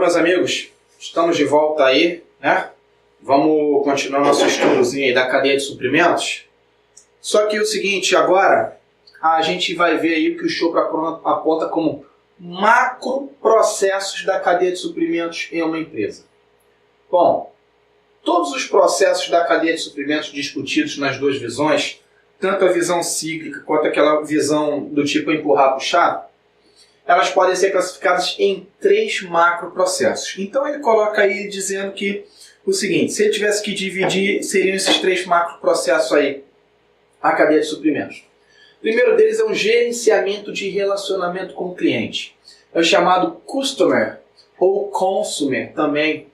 meus amigos, estamos de volta aí, né? Vamos continuar nosso estudozinho aí da cadeia de suprimentos. Só que é o seguinte, agora a gente vai ver aí o que o Chopra aponta como macroprocessos da cadeia de suprimentos em uma empresa. Bom, todos os processos da cadeia de suprimentos discutidos nas duas visões, tanto a visão cíclica quanto aquela visão do tipo empurrar, puxar, elas podem ser classificadas em 3 macroprocessos. Então ele coloca aí dizendo que o seguinte, se ele tivesse que dividir, seriam esses 3 macroprocessos aí, a cadeia de suprimentos. O primeiro deles é um gerenciamento de relacionamento com o cliente. É o chamado Customer ou Consumer também,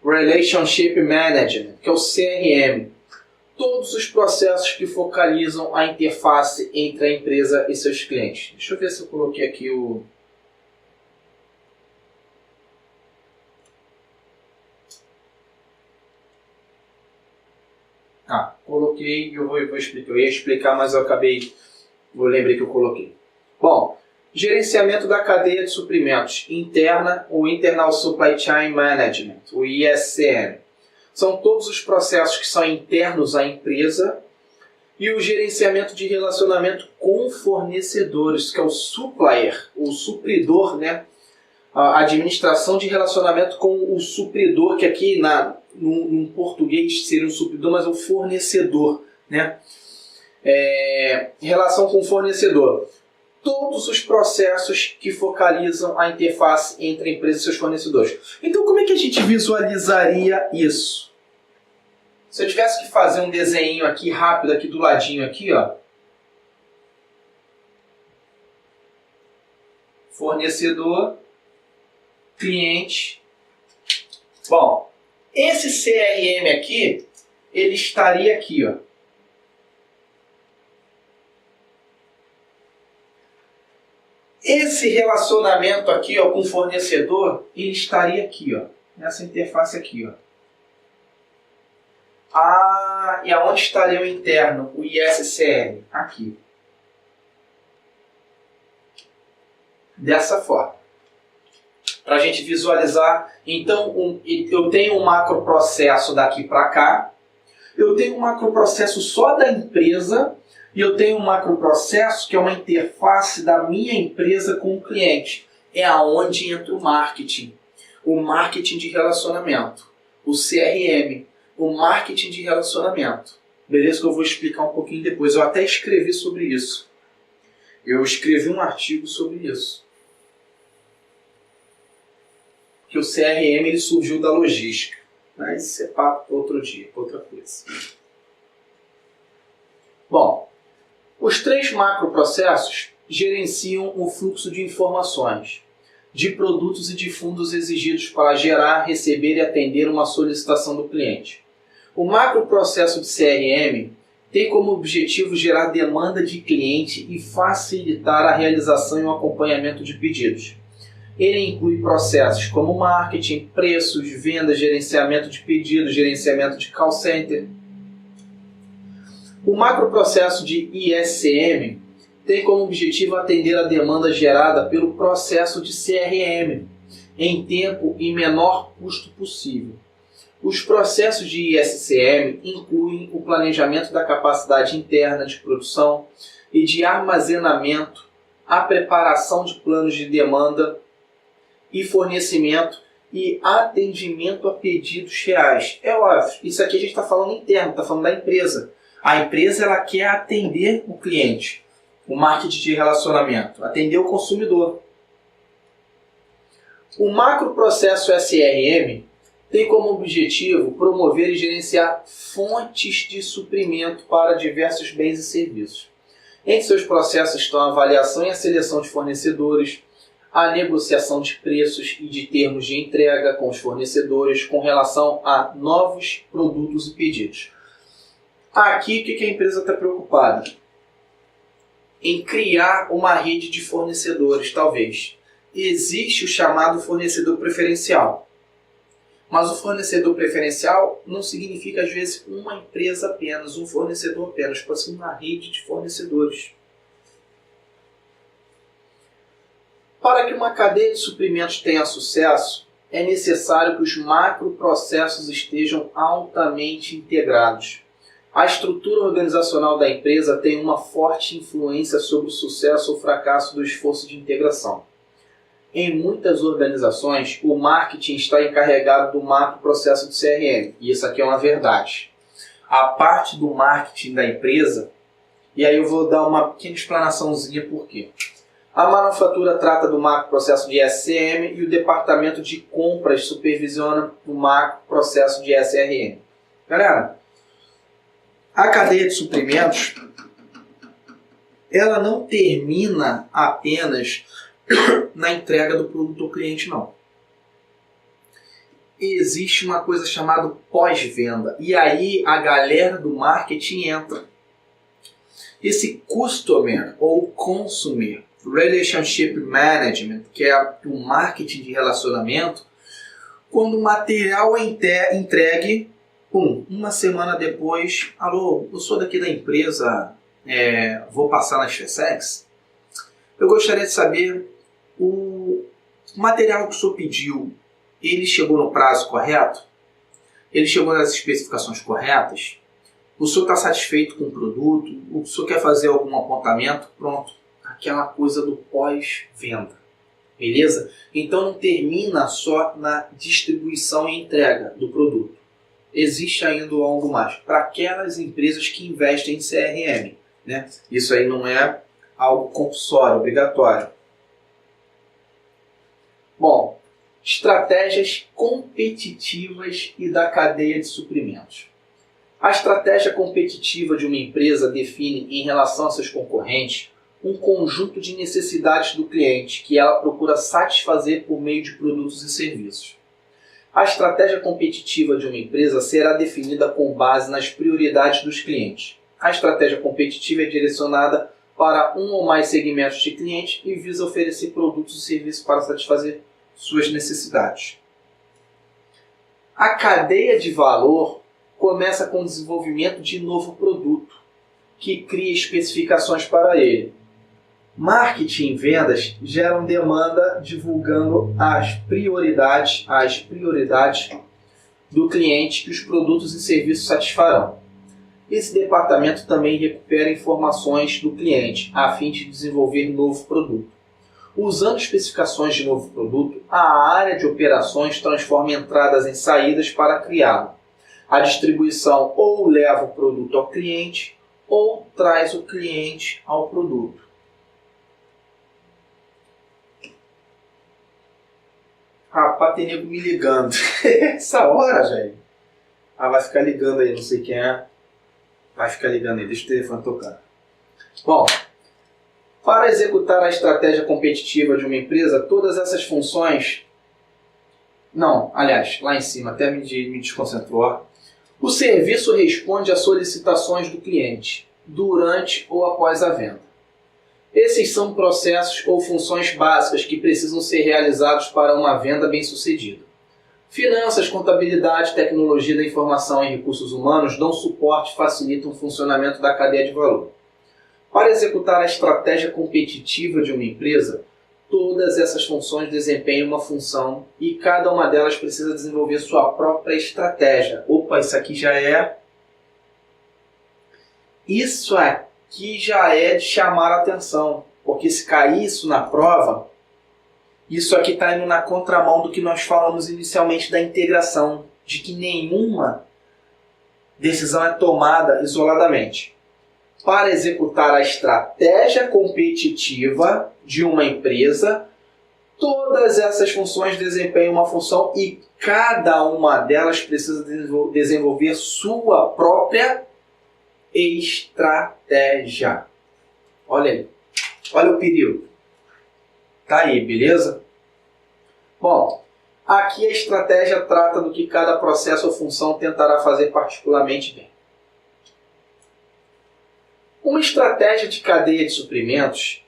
Relationship Management, que é o CRM. Todos os processos que focalizam a interface entre a empresa e seus clientes. Deixa eu ver se eu coloquei aqui o... coloquei e eu vou explicar. Eu ia explicar, mas eu lembrei que eu coloquei. Bom, gerenciamento da cadeia de suprimentos interna, o Internal Supply Chain Management, o ISCM. São todos os processos que são internos à empresa e o gerenciamento de relacionamento com fornecedores, que é o supplier, o supridor, né? A administração de relacionamento com o supridor, que aqui no português seria um supridor, mas é o fornecedor, né? Relação com o fornecedor. Todos os processos que focalizam a interface entre a empresa e seus fornecedores. Então, como é que a gente visualizaria isso? Se eu tivesse que fazer um desenho aqui rápido, aqui do ladinho, aqui, ó. Fornecedor, cliente. Bom, esse CRM aqui, ele estaria aqui, ó. Esse relacionamento aqui, ó, com o fornecedor, ele estaria aqui, ó, nessa interface aqui, ó. E aonde estaria o interno, o ISCM? Aqui. Dessa forma. Para a gente visualizar, então, eu tenho um macroprocesso daqui para cá, eu tenho um macroprocesso só da empresa, e eu tenho um macroprocesso que é uma interface da minha empresa com o cliente. É aonde entra o marketing de relacionamento, o CRM, o marketing de relacionamento. Beleza? Que eu vou explicar um pouquinho depois. Eu até escrevi sobre isso. Eu escrevi um artigo sobre isso. Que o CRM ele surgiu da logística. Mas isso é papo para outro dia, para outra coisa. Bom, os 3 macroprocessos gerenciam o fluxo de informações, de produtos e de fundos exigidos para gerar, receber e atender uma solicitação do cliente. O macroprocesso de CRM tem como objetivo gerar demanda de cliente e facilitar a realização e o acompanhamento de pedidos. Ele inclui processos como marketing, preços, vendas, gerenciamento de pedidos, gerenciamento de call center. O macroprocesso de ISCM tem como objetivo atender a demanda gerada pelo processo de CRM em tempo e menor custo possível. Os processos de ISCM incluem o planejamento da capacidade interna de produção e de armazenamento, a preparação de planos de demanda e fornecimento e atendimento a pedidos reais. É óbvio, isso aqui a gente está falando interno, está falando da empresa. A empresa ela quer atender o cliente, o marketing de relacionamento, atender o consumidor. O macroprocesso SRM tem como objetivo promover e gerenciar fontes de suprimento para diversos bens e serviços. Entre seus processos estão a avaliação e a seleção de fornecedores, a negociação de preços e de termos de entrega com os fornecedores com relação a novos produtos e pedidos. Aqui, o que a empresa está preocupada? Em criar uma rede de fornecedores, talvez. Existe o chamado fornecedor preferencial. Mas o fornecedor preferencial não significa, às vezes, uma empresa apenas, um fornecedor apenas. Pode ser uma rede de fornecedores. Para que uma cadeia de suprimentos tenha sucesso, é necessário que os macroprocessos estejam altamente integrados. A estrutura organizacional da empresa tem uma forte influência sobre o sucesso ou fracasso do esforço de integração. Em muitas organizações, o marketing está encarregado do macroprocesso do CRM. E isso aqui é uma verdade. A parte do marketing da empresa, e aí eu vou dar uma pequena explanaçãozinha por quê. A manufatura trata do macroprocesso de SCM e o departamento de compras supervisiona o macroprocesso de SRM. Galera, a cadeia de suprimentos, ela não termina apenas na entrega do produto ao cliente, não. Existe uma coisa chamada pós-venda. E aí a galera do marketing entra. Esse customer ou consumer relationship management, que é o marketing de relacionamento, quando o material é entregue, uma semana depois, alô, eu sou daqui da empresa, vou passar na SpaceX. Eu gostaria de saber, o material que o senhor pediu, ele chegou no prazo correto? Ele chegou nas especificações corretas? O senhor está satisfeito com o produto? O senhor quer fazer algum apontamento? Pronto. Aquela coisa do pós-venda. Beleza? Então não termina só na distribuição e entrega do produto. Existe ainda algo mais. Para aquelas empresas que investem em CRM. Né? Isso aí não é algo compulsório, obrigatório. Bom, estratégias competitivas e da cadeia de suprimentos. A estratégia competitiva de uma empresa define, em relação a seus concorrentes, um conjunto de necessidades do cliente que ela procura satisfazer por meio de produtos e serviços. A estratégia competitiva de uma empresa será definida com base nas prioridades dos clientes. A estratégia competitiva é direcionada para um ou mais segmentos de clientes e visa oferecer produtos e serviços para satisfazer suas necessidades. A cadeia de valor começa com o desenvolvimento de novo produto, que cria especificações para ele. Marketing e vendas geram demanda divulgando as prioridades do cliente que os produtos e serviços satisfarão. Esse departamento também recupera informações do cliente a fim de desenvolver novo produto. Usando especificações de novo produto, a área de operações transforma entradas em saídas para criá-lo. A distribuição ou leva o produto ao cliente ou traz o cliente ao produto. Rapaz, tem nego me ligando. Essa hora, velho. Vai ficar ligando aí, não sei quem é. Vai ficar ligando aí, deixa o telefone tocar. Bom, para executar a estratégia competitiva de uma empresa, todas essas funções... Não, aliás, lá em cima, até me desconcentrou. O serviço responde às solicitações do cliente, durante ou após a venda. Esses são processos ou funções básicas que precisam ser realizados para uma venda bem-sucedida. Finanças, contabilidade, tecnologia da informação e recursos humanos dão suporte e facilitam o funcionamento da cadeia de valor. Para executar a estratégia competitiva de uma empresa, todas essas funções desempenham uma função e cada uma delas precisa desenvolver sua própria estratégia. Opa, isso aqui já é... Isso aqui já é de chamar a atenção, porque se cair isso na prova, isso aqui está indo na contramão do que nós falamos inicialmente da integração, de que nenhuma decisão é tomada isoladamente. Para executar a estratégia competitiva de uma empresa, todas essas funções desempenham uma função e cada uma delas precisa desenvolver sua própria estratégia. Olha aí. Olha o perigo. Tá aí, beleza? Bom, aqui a estratégia trata do que cada processo ou função tentará fazer particularmente bem. Uma estratégia de cadeia de suprimentos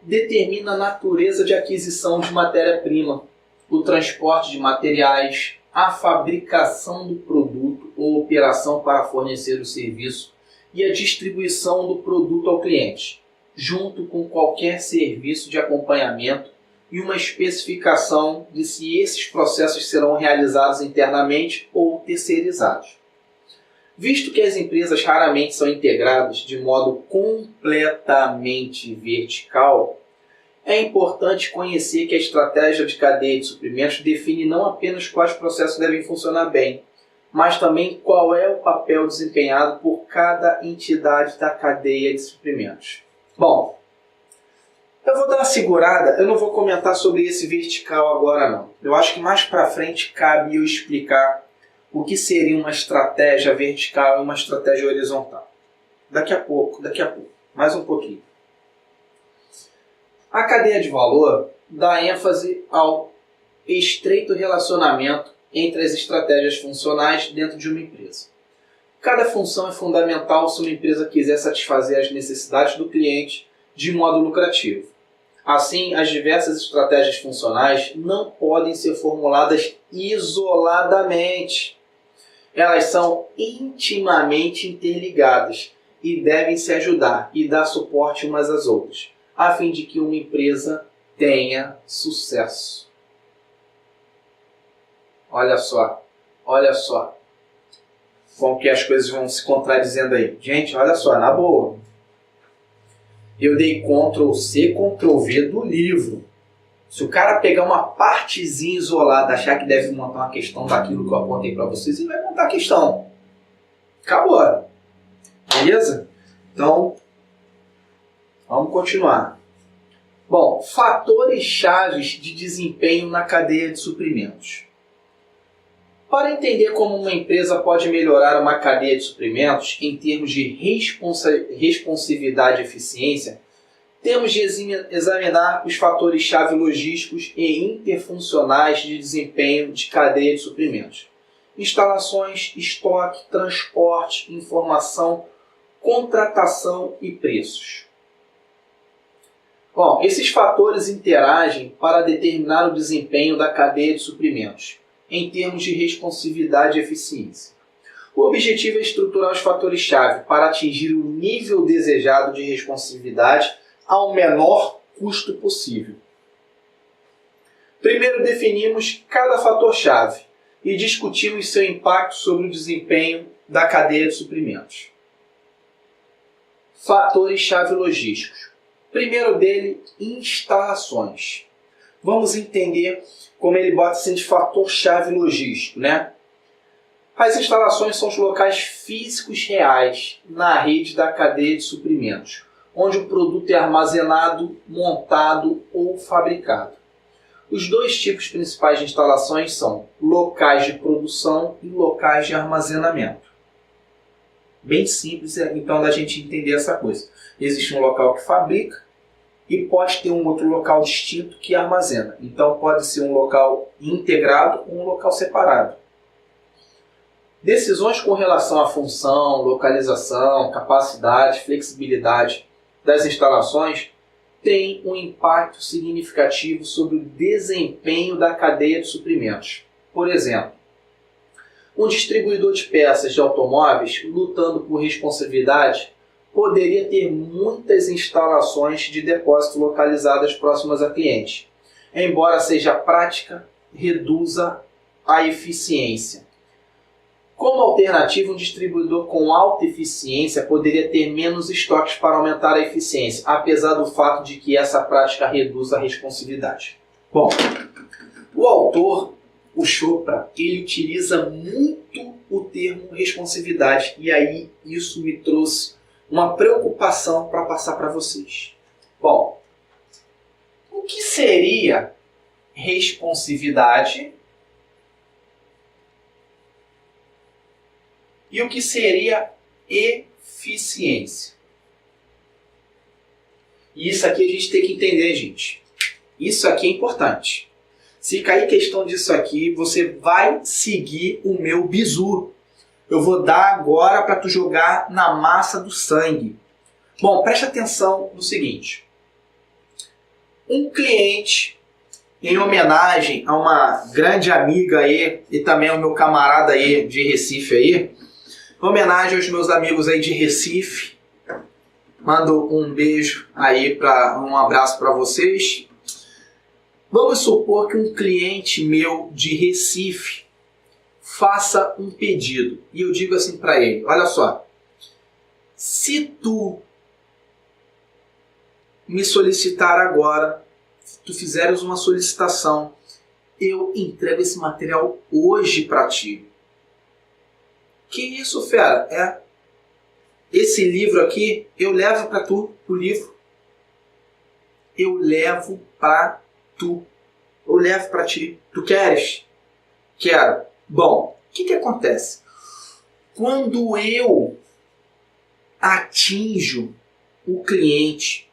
determina a natureza de aquisição de matéria-prima, o transporte de materiais, a fabricação do produto ou operação para fornecer o serviço e a distribuição do produto ao cliente, junto com qualquer serviço de acompanhamento e uma especificação de se esses processos serão realizados internamente ou terceirizados. Visto que as empresas raramente são integradas de modo completamente vertical, é importante conhecer que a estratégia de cadeia de suprimentos define não apenas quais processos devem funcionar bem, mas também qual é o papel desempenhado por cada entidade da cadeia de suprimentos. Bom, eu vou dar uma segurada, eu não vou comentar sobre esse vertical agora não. Eu acho que mais para frente cabe eu explicar o que seria uma estratégia vertical e uma estratégia horizontal. Daqui a pouco, mais um pouquinho. A cadeia de valor dá ênfase ao estreito relacionamento entre as estratégias funcionais dentro de uma empresa. Cada função é fundamental se uma empresa quiser satisfazer as necessidades do cliente de modo lucrativo. Assim, as diversas estratégias funcionais não podem ser formuladas isoladamente. Elas são intimamente interligadas e devem se ajudar e dar suporte umas às outras, a fim de que uma empresa tenha sucesso. Olha só. Como que as coisas vão se contradizendo aí. Gente, olha só, na boa. Eu dei Ctrl+C, Ctrl+V do livro. Se o cara pegar uma partezinha isolada, achar que deve montar uma questão daquilo que eu apontei para vocês, ele vai montar a questão. Acabou. Beleza? Então, vamos continuar. Bom, fatores chaves de desempenho na cadeia de suprimentos. Para entender como uma empresa pode melhorar uma cadeia de suprimentos em termos de responsividade e eficiência, temos de examinar os fatores-chave logísticos e interfuncionais de desempenho de cadeia de suprimentos. Instalações, estoque, transporte, informação, contratação e preços. Bom, esses fatores interagem para determinar o desempenho da cadeia de suprimentos, em termos de responsividade e eficiência. O objetivo é estruturar os fatores-chave para atingir o nível desejado de responsividade ao menor custo possível. Primeiro definimos cada fator-chave e discutimos seu impacto sobre o desempenho da cadeia de suprimentos. Fatores-chave logísticos. Primeiro dele, instalações. Vamos entender como ele bota assim de fator-chave logístico, né? As instalações são os locais físicos reais na rede da cadeia de suprimentos, onde o produto é armazenado, montado ou fabricado. Os dois tipos principais de instalações são locais de produção e locais de armazenamento. Bem simples, então, da gente entender essa coisa. Existe um local que fabrica e pode ter um outro local distinto que armazena. Então, pode ser um local integrado ou um local separado. Decisões com relação à função, localização, capacidade, flexibilidade das instalações têm um impacto significativo sobre o desempenho da cadeia de suprimentos. Por exemplo, um distribuidor de peças de automóveis lutando por responsividade poderia ter muitas instalações de depósito localizadas próximas a clientes. Embora seja prática, reduza a eficiência. Como alternativa, um distribuidor com alta eficiência poderia ter menos estoques para aumentar a eficiência, apesar do fato de que essa prática reduz a responsividade. Bom, o autor, o Chopra, ele utiliza muito o termo responsividade, e aí isso me trouxe uma preocupação para passar para vocês. Bom, o que seria responsividade e o que seria eficiência? E isso aqui a gente tem que entender, gente. Isso aqui é importante. Se cair questão disso aqui, você vai seguir o meu bizu. Eu vou dar agora para tu jogar na massa do sangue. Bom, preste atenção no seguinte. Um cliente, em homenagem a uma grande amiga aí, e também ao meu camarada aí de Recife aí, em homenagem aos meus amigos aí de Recife, mando um beijo aí, um abraço para vocês. Vamos supor que um cliente meu de Recife faça um pedido e eu digo assim para ele, olha só, se tu me solicitar agora, se tu fizeres uma solicitação, eu entrego esse material hoje para ti. Que isso, fera? Esse livro aqui, eu levo para tu, o livro. Eu levo para tu. Eu levo para ti. Tu queres? Quero. Bom, o que acontece? Quando eu atinjo o cliente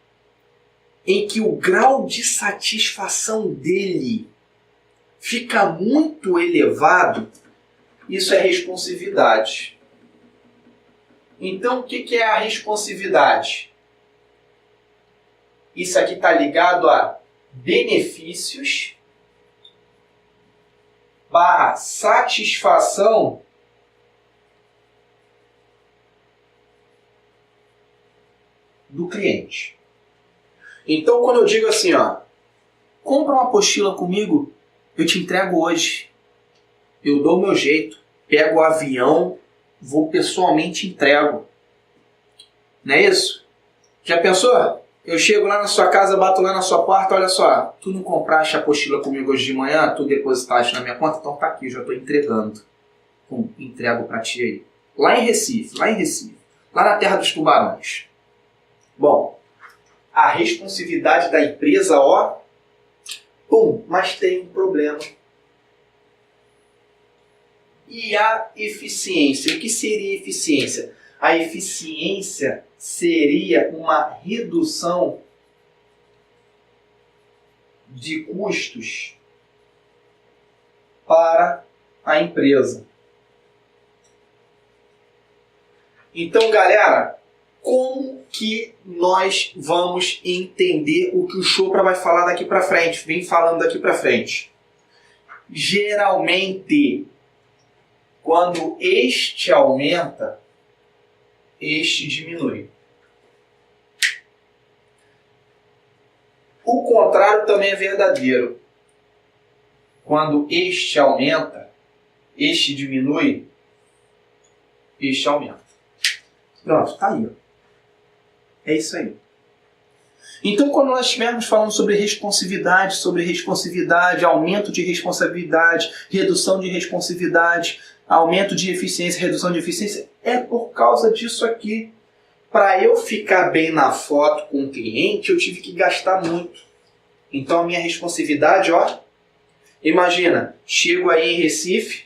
em que o grau de satisfação dele fica muito elevado, isso é responsividade. Então, o que é a responsividade? Isso aqui está ligado a benefícios / satisfação do cliente. Então, quando eu digo assim, ó, compra uma apostila comigo, eu te entrego hoje. Eu dou o meu jeito, pego o avião, vou pessoalmente e entrego. Não é isso? Já pensou? Eu chego lá na sua casa, bato lá na sua porta, olha só, tu não compraste a apostila comigo hoje de manhã, tu depositaste na minha conta, então tá aqui, já estou entregando. Entrego pra ti aí. Lá em Recife, lá na terra dos tubarões. Bom, a responsividade da empresa, ó, mas tem um problema. E a eficiência? O que seria eficiência? A eficiência seria uma redução de custos para a empresa. Então, galera, como que nós vamos entender o que o Chopra vai falar daqui para frente? Vem falando daqui para frente. Geralmente, quando este aumenta, este diminui. O contrário também é verdadeiro. Quando este aumenta, este diminui, este aumenta. Pronto, tá aí. Ó. É isso aí. Então, quando nós estivermos falando sobre responsividade, aumento de responsabilidade, redução de responsividade, aumento de eficiência, redução de eficiência, é por causa disso aqui. Para eu ficar bem na foto com o cliente, eu tive que gastar muito. Então, a minha responsividade, ó, imagina, chego em Recife,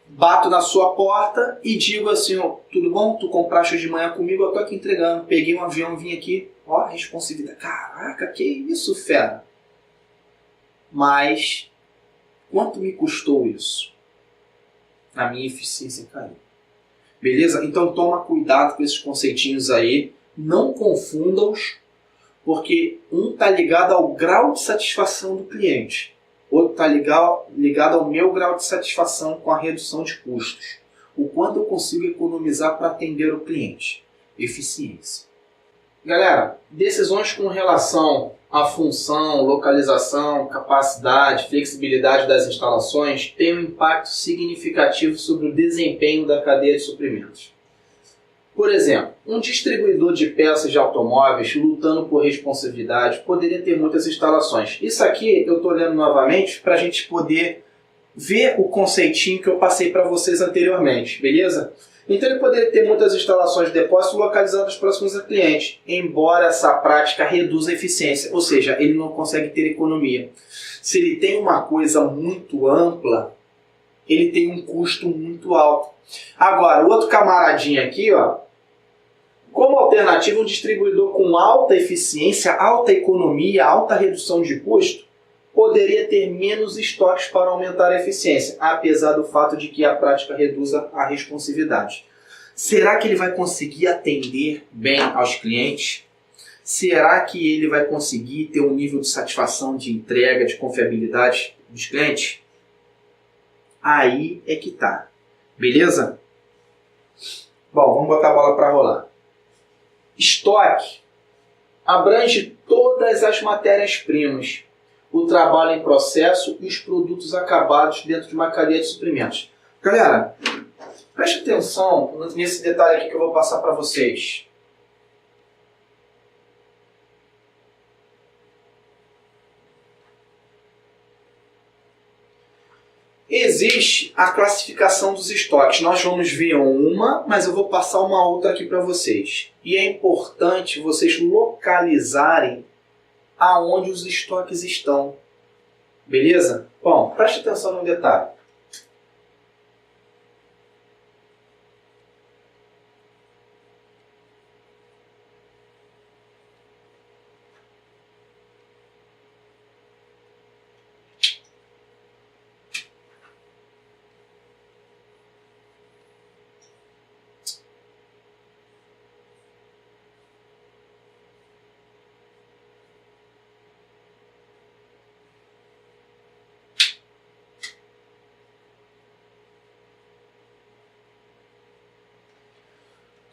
bato na sua porta e digo assim, ó, tudo bom? Tu compraste hoje de manhã comigo, eu tô aqui entregando. Peguei um avião, vim aqui, ó, responsividade. Caraca, que isso, fera? Mas quanto me custou isso? A minha eficiência caiu. Beleza? Então toma cuidado com esses conceitinhos aí. Não confunda-os, porque um está ligado ao grau de satisfação do cliente. Outro está ligado ao meu grau de satisfação com a redução de custos. O quanto eu consigo economizar para atender o cliente. Eficiência. Galera, decisões com relação à função, localização, capacidade, flexibilidade das instalações têm um impacto significativo sobre o desempenho da cadeia de suprimentos. Por exemplo, um distribuidor de peças de automóveis lutando por responsividade poderia ter muitas instalações. Isso aqui eu estou olhando novamente para a gente poder ver o conceitinho que eu passei para vocês anteriormente, beleza? Então ele poderia ter muitas instalações de depósito localizadas próximas a cliente, embora essa prática reduza a eficiência, ou seja, ele não consegue ter economia. Se ele tem uma coisa muito ampla, ele tem um custo muito alto. Agora, o outro camaradinho aqui, ó, como alternativa, um distribuidor com alta eficiência, alta economia, alta redução de custo, poderia ter menos estoques para aumentar a eficiência, apesar do fato de que a prática reduza a responsividade. Será que ele vai conseguir atender bem aos clientes? Será que ele vai conseguir ter um nível de satisfação, de entrega, de confiabilidade dos clientes? Aí é que tá. Beleza? Bom, vamos botar a bola para rolar. Estoque abrange todas as matérias-primas, o trabalho em processo e os produtos acabados dentro de uma cadeia de suprimentos. Galera, preste atenção nesse detalhe aqui que eu vou passar para vocês. Existe a classificação dos estoques. Nós vamos ver uma, mas eu vou passar uma outra aqui para vocês. E é importante vocês localizarem aonde os estoques estão. Beleza? Bom, preste atenção no detalhe.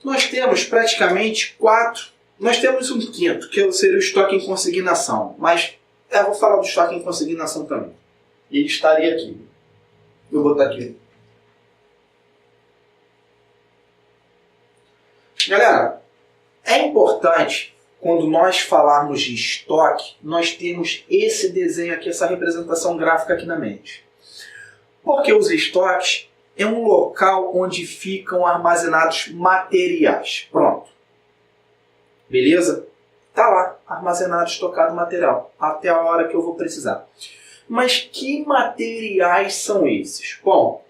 Nós temos praticamente 4, nós temos um quinto, que seria o estoque em consignação, mas eu vou falar do estoque em consignação também. Ele estaria aqui. Eu vou botar aqui. Galera, é importante, quando nós falarmos de estoque, nós temos esse desenho aqui, essa representação gráfica aqui na mente. Porque os estoques é um local onde ficam armazenados materiais. Pronto. Beleza? Está lá, armazenado, estocado material, até a hora que eu vou precisar. Mas que materiais são esses? Bom,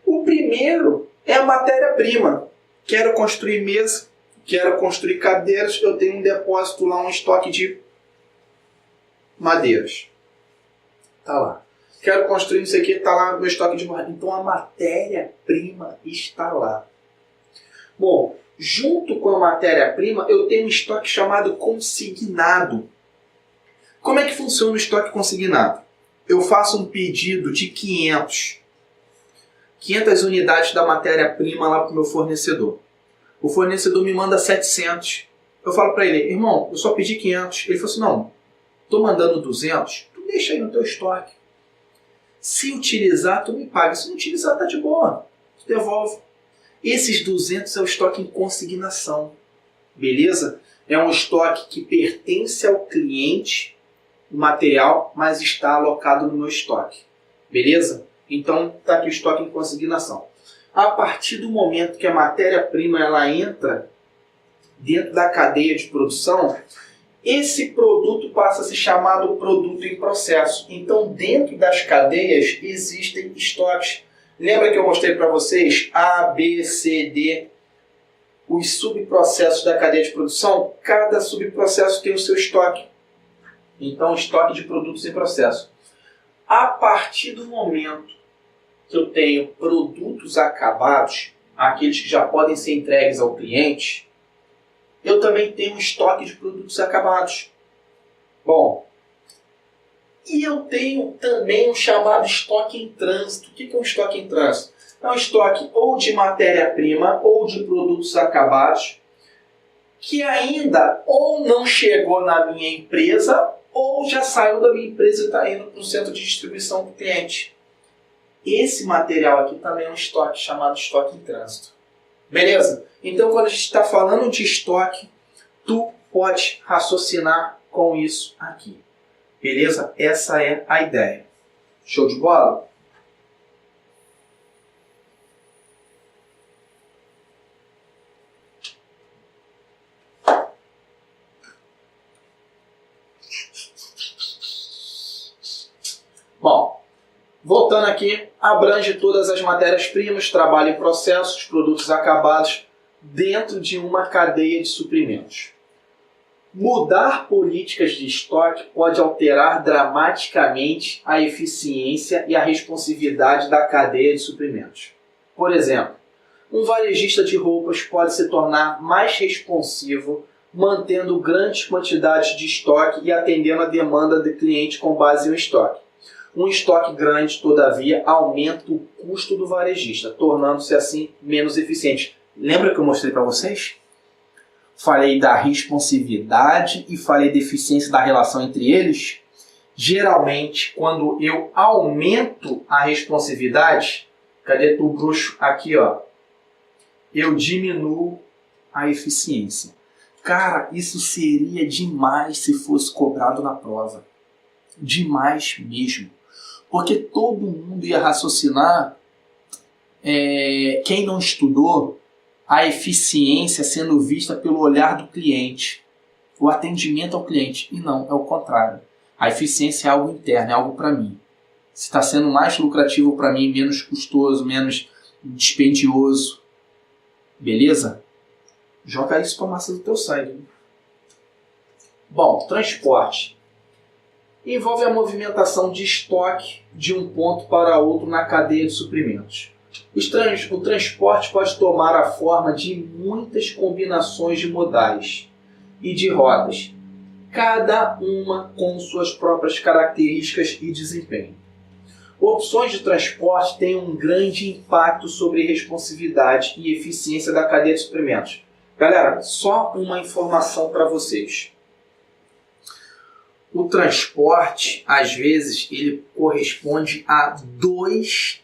o primeiro é a matéria-prima. Quero construir mesa, quero construir cadeiras, eu tenho um depósito lá, um estoque de madeiras. Está lá. Quero construir isso aqui, está lá no meu estoque de borracha. Então a matéria-prima está lá. Bom, junto com a matéria-prima, eu tenho um estoque chamado consignado. Como é que funciona o estoque consignado? Eu faço um pedido de 500 unidades da matéria-prima lá para o meu fornecedor. O fornecedor me manda 700. Eu falo para ele, irmão, eu só pedi 500. Ele falou assim, não, estou mandando 200, tu deixa aí no teu estoque. Se utilizar, tu me paga. Se não utilizar, tá de boa. Tu devolve. Esses 200 é o estoque em consignação. Beleza? É um estoque que pertence ao cliente, o material, mas está alocado no meu estoque. Beleza? Então, tá aqui o estoque em consignação. A partir do momento que a matéria-prima ela entra dentro da cadeia de produção, esse produto passa a ser chamado produto em processo. Então, dentro das cadeias existem estoques. Lembra que eu mostrei para vocês A, B, C, D, os subprocessos da cadeia de produção? Cada subprocesso tem o seu estoque. Então, estoque de produtos em processo. A partir do momento que eu tenho produtos acabados, aqueles que já podem ser entregues ao cliente, eu também tenho um estoque de produtos acabados. Bom, e eu tenho também um chamado estoque em trânsito. O que é um estoque em trânsito? É um estoque ou de matéria-prima ou de produtos acabados que ainda ou não chegou na minha empresa ou já saiu da minha empresa e está indo para o centro de distribuição do cliente. Esse material aqui também é um estoque chamado estoque em trânsito. Beleza? Então, quando a gente está falando de estoque, tu pode raciocinar com isso aqui. Beleza? Essa é a ideia. Show de bola? Bom, voltando aqui, abrange todas as matérias-primas, trabalho em processos, produtos acabados, dentro de uma cadeia de suprimentos. Mudar políticas de estoque pode alterar dramaticamente a eficiência e a responsividade da cadeia de suprimentos. Por exemplo, um varejista de roupas pode se tornar mais responsivo mantendo grandes quantidades de estoque e atendendo a demanda do cliente com base em um estoque. Um estoque grande, todavia, aumenta o custo do varejista, tornando-se assim menos eficiente. Lembra que eu mostrei para vocês? falei da responsividade e falei da eficiência da relação entre eles. Geralmente, quando eu aumento a responsividade, cadê tu, bruxo? Aqui, ó. Eu diminuo a eficiência. Cara, isso seria demais se fosse cobrado na prova. Demais mesmo. Porque todo mundo ia raciocinar, quem não estudou, a eficiência sendo vista pelo olhar do cliente. O atendimento ao cliente. E não, é o contrário. A eficiência é algo interno, é algo para mim. Se está sendo mais lucrativo para mim, menos custoso, menos dispendioso. Beleza? Joga isso para a massa do teu sangue. Bom, transporte. Envolve a movimentação de estoque de um ponto para outro na cadeia de suprimentos. O transporte pode tomar a forma de muitas combinações de modais e de rotas, cada uma com suas próprias características e desempenho. Opções de transporte têm um grande impacto sobre a responsividade e eficiência da cadeia de suprimentos. Galera, só uma informação para vocês. O transporte, às vezes, ele corresponde a 2/3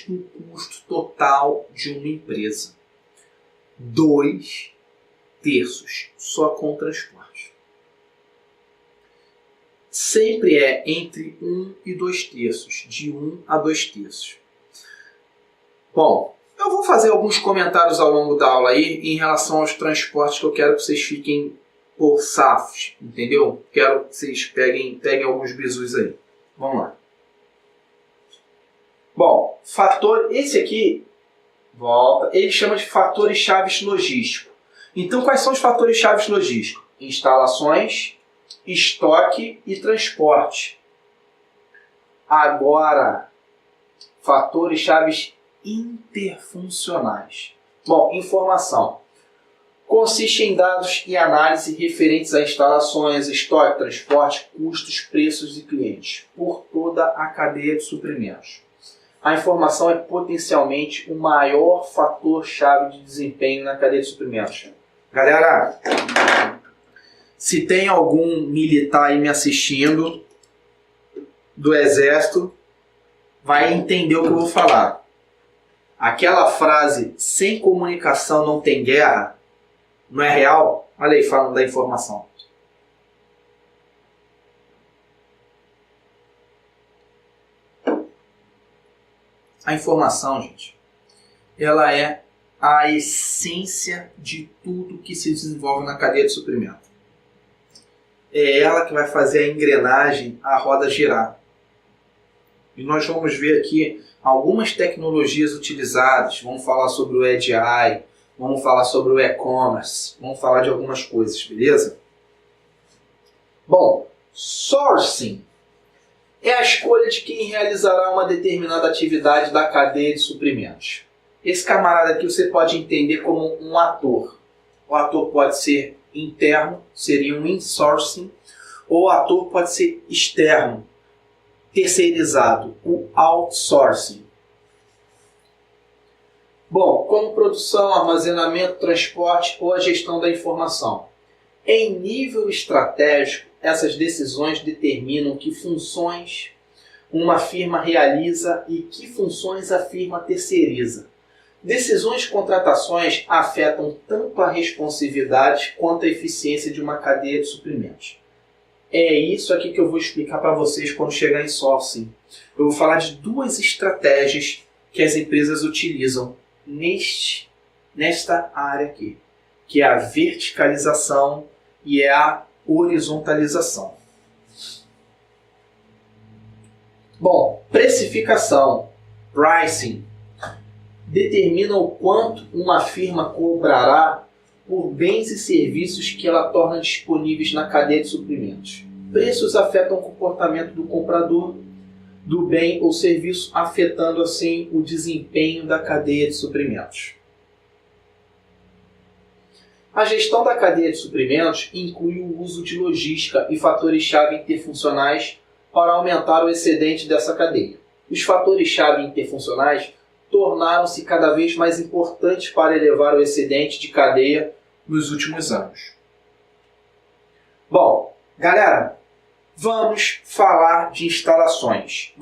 do custo total de uma empresa. 2/3 só com o transporte. Sempre é entre 1 e 2/3, de 1 a 2/3. Bom, eu vou fazer alguns comentários ao longo da aula aí em relação aos transportes que eu quero que vocês fiquem por safos, entendeu? Quero que vocês peguem alguns bizus aí. Vamos lá. Bom, esse aqui, ele chama de fatores chaves logísticos. Então, quais são os fatores chaves logísticos? Instalações, estoque e transporte. Agora, fatores chaves interfuncionais. Bom, informação. Consiste em dados e análise referentes a instalações, estoque, transporte, custos, preços e clientes, por toda a cadeia de suprimentos. A informação é potencialmente o maior fator-chave de desempenho na cadeia de suprimentos. Galera, se tem algum militar aí me assistindo do Exército, vai entender o que eu vou falar. Aquela frase, sem comunicação não tem guerra, não é real? Olha aí, falando da informação. A informação, gente, ela é a essência de tudo que se desenvolve na cadeia de suprimento. É ela que vai fazer a engrenagem, a roda girar. E nós vamos ver aqui algumas tecnologias utilizadas. Vamos falar sobre o EDI, vamos falar sobre o e-commerce, vamos falar de algumas coisas, beleza? Bom, sourcing é a escolha de quem realizará uma determinada atividade da cadeia de suprimentos. Esse camarada aqui você pode entender como um ator. O ator pode ser interno, seria um insourcing, ou o ator pode ser externo, terceirizado, o outsourcing. Bom, como produção, armazenamento, transporte ou a gestão da informação. Em nível estratégico, essas decisões determinam que funções uma firma realiza e que funções a firma terceiriza. Decisões de contratações afetam tanto a responsividade quanto a eficiência de uma cadeia de suprimentos. É isso aqui que eu vou explicar para vocês quando chegar em sourcing. Eu vou falar de duas estratégias que as empresas utilizam nesta área aqui, que é a verticalização e é a horizontalização. Bom, precificação, pricing, determina o quanto uma firma cobrará por bens e serviços que ela torna disponíveis na cadeia de suprimentos. Preços afetam o comportamento do comprador do bem ou serviço, afetando assim o desempenho da cadeia de suprimentos. A gestão da cadeia de suprimentos inclui o uso de logística e fatores-chave interfuncionais para aumentar o excedente dessa cadeia. Os fatores-chave interfuncionais tornaram-se cada vez mais importantes para elevar o excedente de cadeia nos últimos anos. Bom, galera, vamos falar de instalações.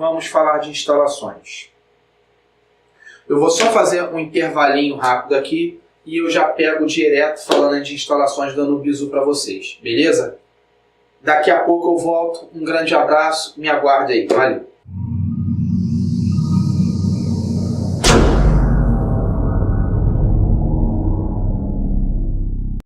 Eu vou só fazer um intervalinho rápido aqui e eu já pego direto falando de instalações, dando um bisu para vocês, beleza? Daqui a pouco eu volto. Um grande abraço, me aguarde aí, valeu!